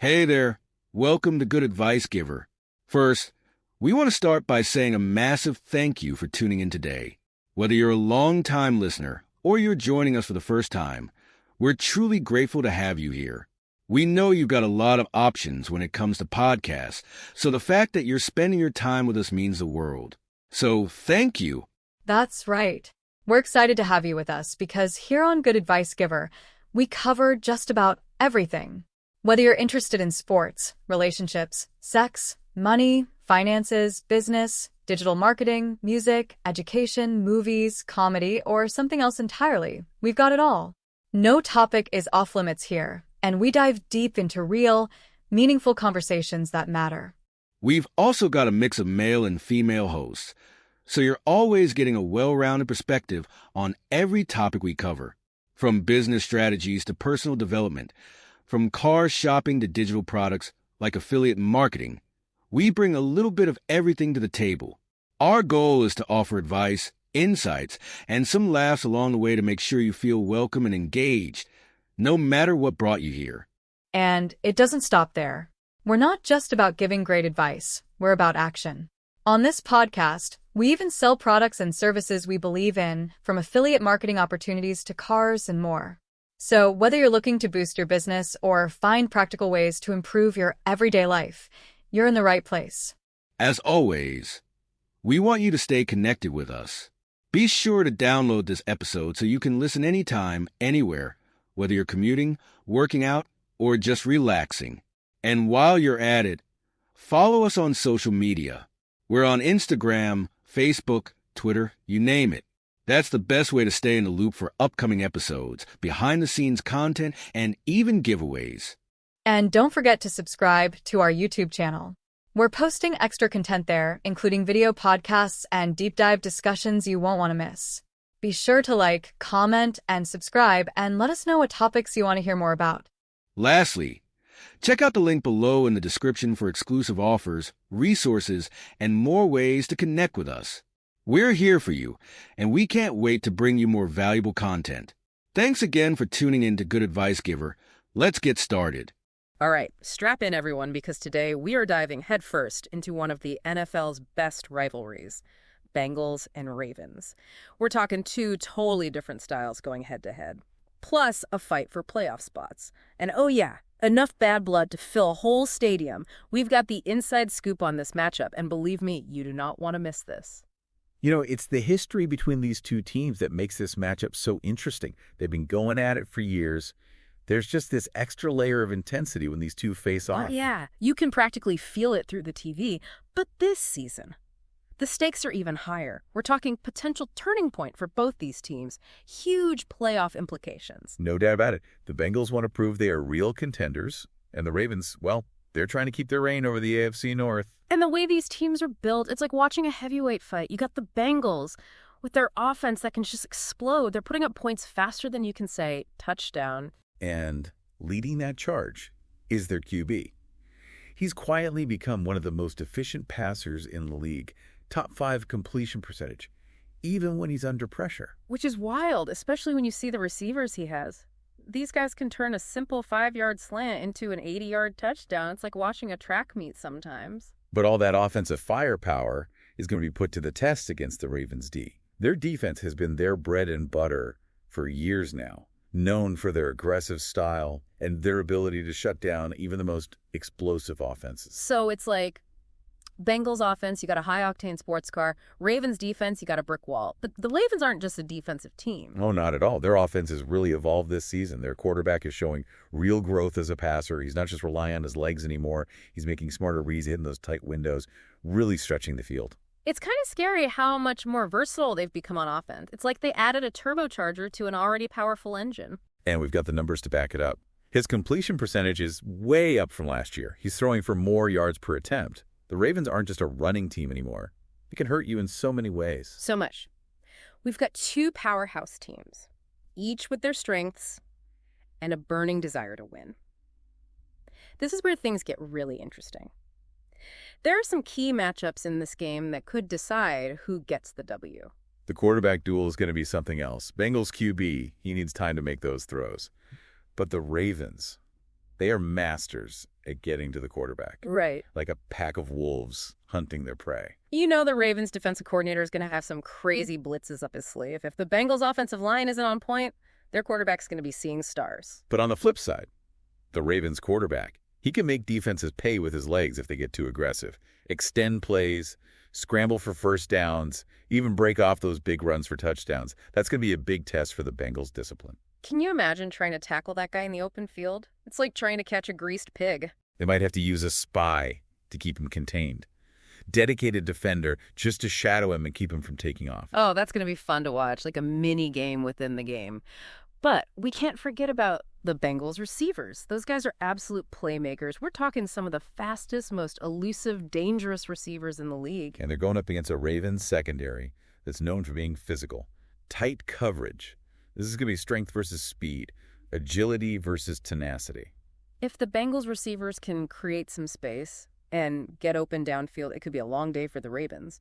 Hey there. Welcome to Good Advice Giver. First, we want to start by saying a massive thank you for tuning in today. Whether you're a long-time listener or you're joining us for the first time, we're truly grateful to have you here. We know you've got a lot of options when it comes to podcasts, so the fact that you're spending your time with us means the world. So thank you. That's right. We're excited to have you with us because here on Good Advice Giver, we cover just about everything. Whether you're interested in sports, relationships, sex, money, finances, business, digital marketing, music, education, movies, comedy, or something else entirely, we've got it all. No topic is off limits here, and we dive deep into real, meaningful conversations that matter. We've also got a mix of male and female hosts, so you're always getting a well-rounded perspective on every topic we cover, from business strategies to personal development, from car shopping to digital products like affiliate marketing. We bring a little bit of everything to the table. Our goal is to offer advice, insights, and some laughs along the way to make sure you feel welcome and engaged, no matter what brought you here. And it doesn't stop there. We're not just about giving great advice, we're about action. On this podcast, we even sell products and services we believe in, from affiliate marketing opportunities to cars and more. So whether you're looking to boost your business or find practical ways to improve your everyday life, you're in the right place. As always, we want you to stay connected with us. Be sure to download this episode so you can listen anytime, anywhere, whether you're commuting, working out, or just relaxing. And while you're at it, follow us on social media. We're on Instagram, Facebook, Twitter, you name it. That's the best way to stay in the loop for upcoming episodes, behind-the-scenes content, and even giveaways. And don't forget to subscribe to our YouTube channel. We're posting extra content there, including video podcasts and deep dive discussions you won't want to miss. Be sure to like, comment, and subscribe, and let us know what topics you want to hear more about. Lastly, check out the link below in the description for exclusive offers, resources, and more ways to connect with us. We're here for you, and we can't wait to bring you more valuable content. Thanks again for tuning in to Good Advice Giver. Let's get started. All right, strap in everyone, because today we are diving headfirst into one of the NFL's best rivalries, Bengals and Ravens. We're talking two totally different styles going head-to-head, plus a fight for playoff spots. And oh yeah, enough bad blood to fill a whole stadium. We've got the inside scoop on this matchup, and believe me, you do not want to miss this. You know, it's the history between these two teams that makes this matchup so interesting. They've been going at it for years. There's just this extra layer of intensity when these two face off. Oh, yeah. You can practically feel it through the TV. But this season, the stakes are even higher. We're talking potential turning point for both these teams. Huge playoff implications. No doubt about it. The Bengals want to prove they are real contenders, and the Ravens, well, they're trying to keep their reign over the AFC North. And the way these teams are built, it's like watching a heavyweight fight. You got the Bengals with their offense that can just explode. They're putting up points faster than you can say touchdown. And leading that charge is their QB. He's quietly become one of the most efficient passers in the league, top 5 completion percentage, even when he's under pressure. Which is wild, especially when you see the receivers he has. These guys can turn a simple 5-yard slant into an 80-yard touchdown. It's like watching a track meet sometimes. But all that offensive firepower is going to be put to the test against the Ravens' D. Their defense has been their bread and butter for years now, known for their aggressive style and their ability to shut down even the most explosive offenses. So it's like Bengals offense, you got a high-octane sports car. Ravens defense, you got a brick wall. But the Ravens aren't just a defensive team. Oh, not at all. Their offense has really evolved this season. Their quarterback is showing real growth as a passer. He's not just relying on his legs anymore. He's making smarter reads, hitting those tight windows, really stretching the field. It's kind of scary how much more versatile they've become on offense. It's like they added a turbocharger to an already powerful engine. And we've got the numbers to back it up. His completion percentage is way up from last year. He's throwing for more yards per attempt. The Ravens aren't just a running team anymore. They can hurt you in so many ways. So much. We've got two powerhouse teams, each with their strengths and a burning desire to win. This is where things get really interesting. There are some key matchups in this game that could decide who gets the W. The quarterback duel is going to be something else. Bengals QB, he needs time to make those throws. But the Ravens, they are masters at getting to the quarterback. Right. Like a pack of wolves hunting their prey. You know the Ravens defensive coordinator is going to have some crazy blitzes up his sleeve. If the Bengals offensive line isn't on point, their quarterback's going to be seeing stars. But on the flip side, the Ravens quarterback, he can make defenses pay with his legs if they get too aggressive, extend plays, scramble for first downs, even break off those big runs for touchdowns. That's going to be a big test for the Bengals' discipline. Can you imagine trying to tackle that guy in the open field? It's like trying to catch a greased pig. They might have to use a spy to keep him contained. Dedicated defender just to shadow him and keep him from taking off. Oh, that's going to be fun to watch, like a mini game within the game. But we can't forget about the Bengals receivers. Those guys are absolute playmakers. We're talking some of the fastest, most elusive, dangerous receivers in the league. And they're going up against a Ravens secondary that's known for being physical. Tight coverage. This is going to be strength versus speed, agility versus tenacity. If the Bengals receivers can create some space and get open downfield, it could be a long day for the Ravens.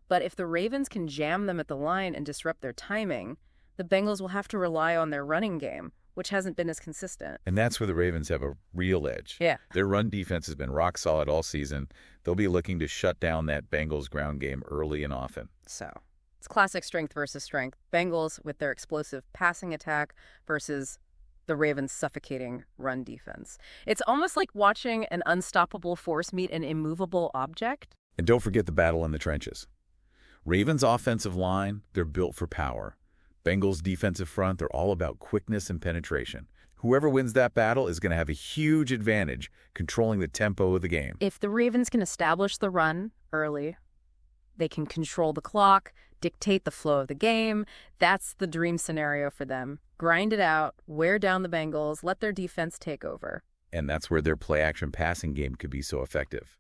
But if the Ravens can jam them at the line and disrupt their timing, the Bengals will have to rely on their running game, which hasn't been as consistent. And that's where the Ravens have a real edge. Yeah. Their run defense has been rock solid all season. They'll be looking to shut down that Bengals ground game early and often. So it's classic strength versus strength. Bengals with their explosive passing attack versus the Ravens' suffocating run defense. It's almost like watching an unstoppable force meet an immovable object. And don't forget the battle in the trenches. Ravens' offensive line, they're built for power. Bengals' defensive front, they're all about quickness and penetration. Whoever wins that battle is going to have a huge advantage controlling the tempo of the game. If the Ravens can establish the run early, they can control the clock, dictate the flow of the game. That's the dream scenario for them. Grind it out, wear down the Bengals, let their defense take over. And that's where their play-action passing game could be so effective.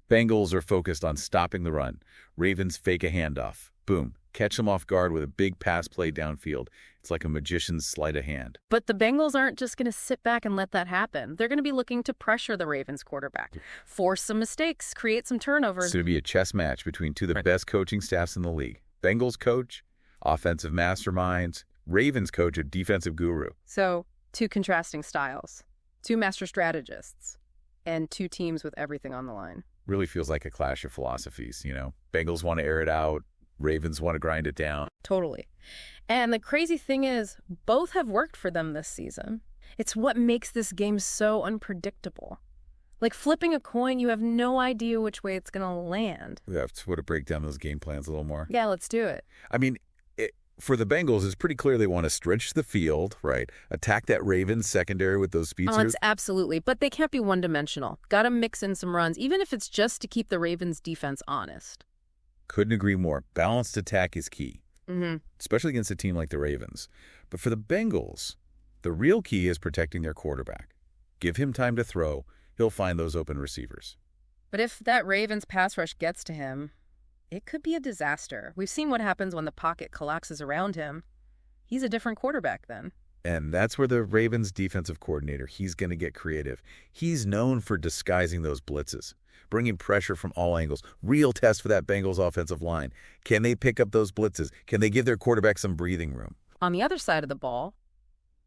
Bengals are focused on stopping the run. Ravens fake a handoff. Boom. Catch them off guard with a big pass play downfield. It's like a magician's sleight of hand. But the Bengals aren't just going to sit back and let that happen. They're going to be looking to pressure the Ravens quarterback, force some mistakes, create some turnovers. It's going to be a chess match between two of the best coaching staffs in the league. Bengals coach, offensive masterminds, Ravens coach, a defensive guru. So, two contrasting styles, two master strategists, and two teams with everything on the line. Really feels like a clash of philosophies, you know? Bengals want to air it out. Ravens want to grind it down. Totally. And the crazy thing is, both have worked for them this season. It's what makes this game so unpredictable. Like flipping a coin, you have no idea which way it's going to land. We have to break down those game plans a little more. Yeah, let's do it. I mean, for the Bengals, it's pretty clear they want to stretch the field, right? Attack that Ravens secondary with those speedsters. Oh, it's absolutely. But they can't be one-dimensional. Got to mix in some runs, even if it's just to keep the Ravens defense honest. Couldn't agree more. Balanced attack is key, Mm-hmm. especially against a team like the Ravens. But for the Bengals, the real key is protecting their quarterback. Give him time to throw. He'll find those open receivers. But if that Ravens pass rush gets to him, it could be a disaster. We've seen what happens when the pocket collapses around him. He's a different quarterback then. And that's where the Ravens defensive coordinator, he's going to get creative. He's known for disguising those blitzes, bringing pressure from all angles. Real test for that Bengals offensive line. Can they pick up those blitzes? Can they give their quarterback some breathing room? On the other side of the ball,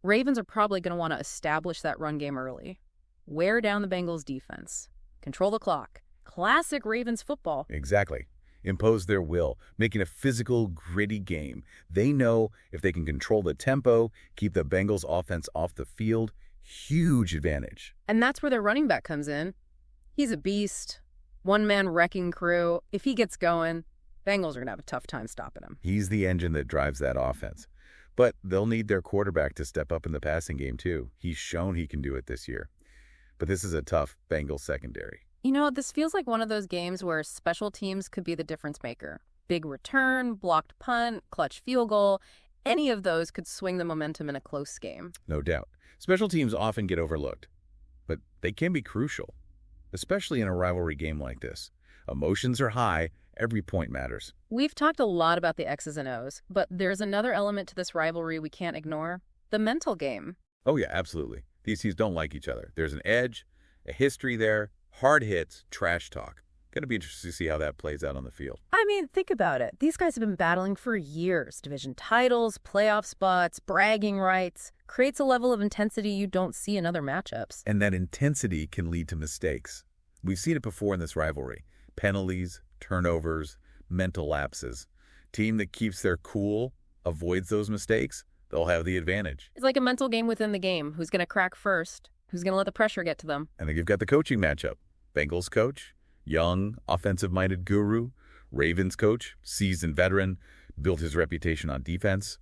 Ravens are probably going to want to establish that run game early. Wear down the Bengals defense. Control the clock. Classic Ravens football. Exactly. Impose their will, making a physical, gritty game. They know if they can control the tempo, keep the Bengals offense off the field, huge advantage. And that's where their running back comes in. He's a beast. One-man wrecking crew. If he gets going, Bengals are going to have a tough time stopping him. He's the engine that drives that offense. But they'll need their quarterback to step up in the passing game, too. He's shown he can do it this year. But this is a tough Bengals secondary. You know, this feels like one of those games where special teams could be the difference maker. Big return, blocked punt, clutch field goal. Any of those could swing the momentum in a close game. No doubt. Special teams often get overlooked, but they can be crucial, especially in a rivalry game like this. Emotions are high. Every point matters. We've talked a lot about the X's and O's, but there's another element to this rivalry we can't ignore. The mental game. Oh, yeah, absolutely. These teams don't like each other. There's an edge, a history there, hard hits, trash talk. Going to be interesting to see how that plays out on the field. I mean, think about it. These guys have been battling for years. Division titles, playoff spots, bragging rights. Creates a level of intensity you don't see in other matchups. And that intensity can lead to mistakes. We've seen it before in this rivalry. Penalties, turnovers, mental lapses. Team that keeps their cool, avoids those mistakes, they'll have the advantage. It's like a mental game within the game. Who's going to crack first? Who's going to let the pressure get to them? And then you've got the coaching matchup. Bengals coach, young, offensive-minded guru. Ravens coach, seasoned veteran, built his reputation on defense.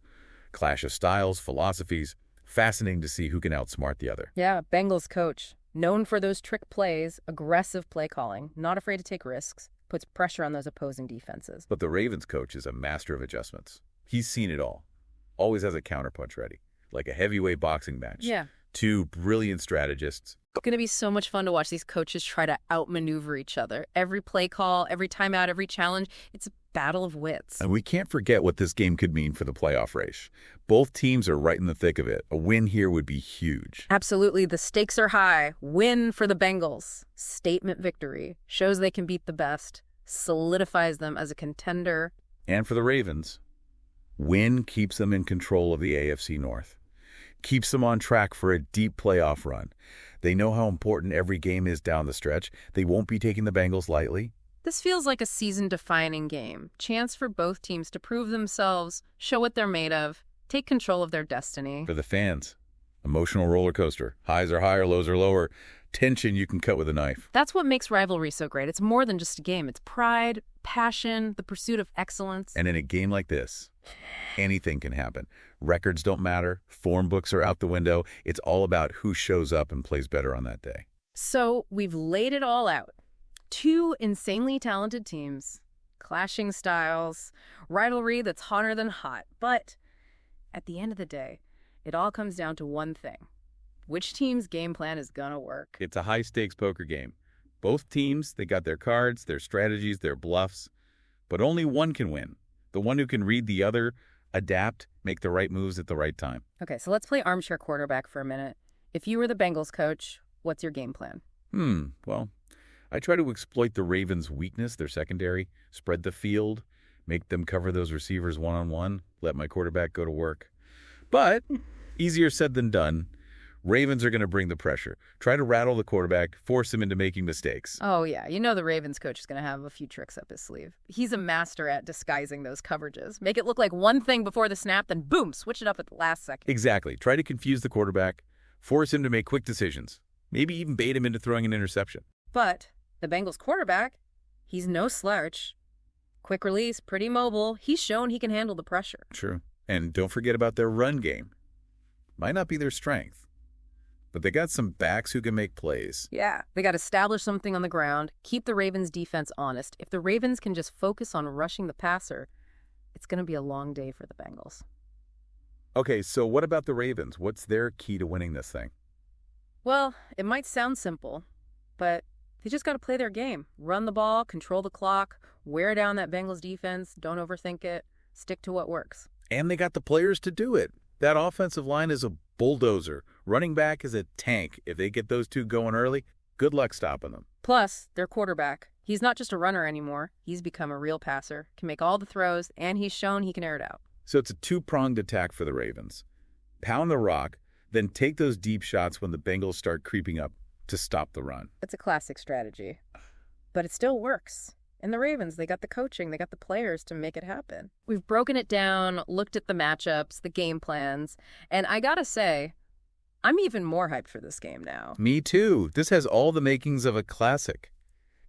Clash of styles, philosophies. Fascinating to see who can outsmart the other. Yeah, Bengals coach. Known for those trick plays, aggressive play calling, not afraid to take risks, puts pressure on those opposing defenses. But the Ravens coach is a master of adjustments. He's seen it all. Always has a counterpunch ready, like a heavyweight boxing match. Yeah. Two brilliant strategists. It's going to be so much fun to watch these coaches try to outmaneuver each other. Every play call, every timeout, every challenge, it's a battle of wits. And we can't forget what this game could mean for the playoff race. Both teams are right in the thick of it. A win here would be huge. Absolutely. The stakes are high. Win for the Bengals. Statement victory. Shows they can beat the best. Solidifies them as a contender. And for the Ravens, win keeps them in control of the AFC North. Keeps them on track for a deep playoff run. They know how important every game is down the stretch. They won't be taking the Bengals lightly. This feels like a season-defining game. Chance for both teams to prove themselves, show what they're made of, take control of their destiny. For the fans, emotional roller coaster. Highs are higher, lows are lower. Tension you can cut with a knife. That's what makes rivalry so great. It's more than just a game. It's pride, passion, the pursuit of excellence. And in a game like this, anything can happen. Records don't matter. Form books are out the window. It's all about who shows up and plays better on that day. So we've laid it all out. Two insanely talented teams, clashing styles, rivalry that's hotter than hot. But at the end of the day, it all comes down to one thing. Which team's game plan is gonna work? It's a high-stakes poker game. Both teams, they got their cards, their strategies, their bluffs. But only one can win. The one who can read the other, adapt, make the right moves at the right time. Okay, so let's play armchair quarterback for a minute. If you were the Bengals coach, what's your game plan? Well, I try to exploit the Ravens' weakness, their secondary, spread the field, make them cover those receivers one-on-one, let my quarterback go to work. But easier said than done. Ravens are going to bring the pressure. Try to rattle the quarterback, force him into making mistakes. Oh, yeah. You know the Ravens coach is going to have a few tricks up his sleeve. He's a master at disguising those coverages. Make it look like one thing before the snap, then boom, switch it up at the last second. Exactly. Try to confuse the quarterback, force him to make quick decisions, maybe even bait him into throwing an interception. But the Bengals quarterback, he's no slouch. Quick release, pretty mobile. He's shown he can handle the pressure. True. And don't forget about their run game. Might not be their strength, but they got some backs who can make plays. Yeah, they got to establish something on the ground, keep the Ravens' defense honest. If the Ravens can just focus on rushing the passer, it's going to be a long day for the Bengals. Okay, so what about the Ravens? What's their key to winning this thing? Well, it might sound simple, but they just got to play their game. Run the ball, control the clock, wear down that Bengals defense, don't overthink it, stick to what works. And they got the players to do it. That offensive line is a bulldozer. Running back is a tank. If they get those two going early, good luck stopping them. Plus, their quarterback. He's not just a runner anymore. He's become a real passer, can make all the throws, and he's shown he can air it out. So it's a two-pronged attack for the Ravens. Pound the rock, then take those deep shots when the Bengals start creeping up to stop the run. It's a classic strategy, but it still works. And the Ravens, they got the coaching, they got the players to make it happen. We've broken it down, looked at the matchups, the game plans, and I gotta say, I'm even more hyped for this game now. Me too. This has all the makings of a classic.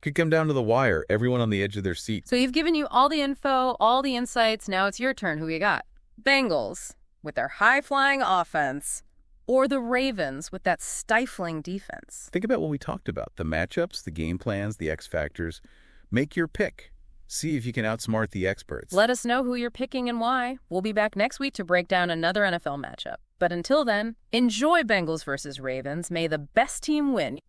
Could come down to the wire, everyone on the edge of their seat. So you've given you all the info, all the insights, now it's your turn. Who you got? Bengals, with their high-flying offense, or the Ravens with that stifling defense? Think about what we talked about, the matchups, the game plans, the X factors. Make your pick. See if you can outsmart the experts. Let us know who you're picking and why. We'll be back next week to break down another NFL matchup. But until then, enjoy Bengals versus Ravens. May the best team win.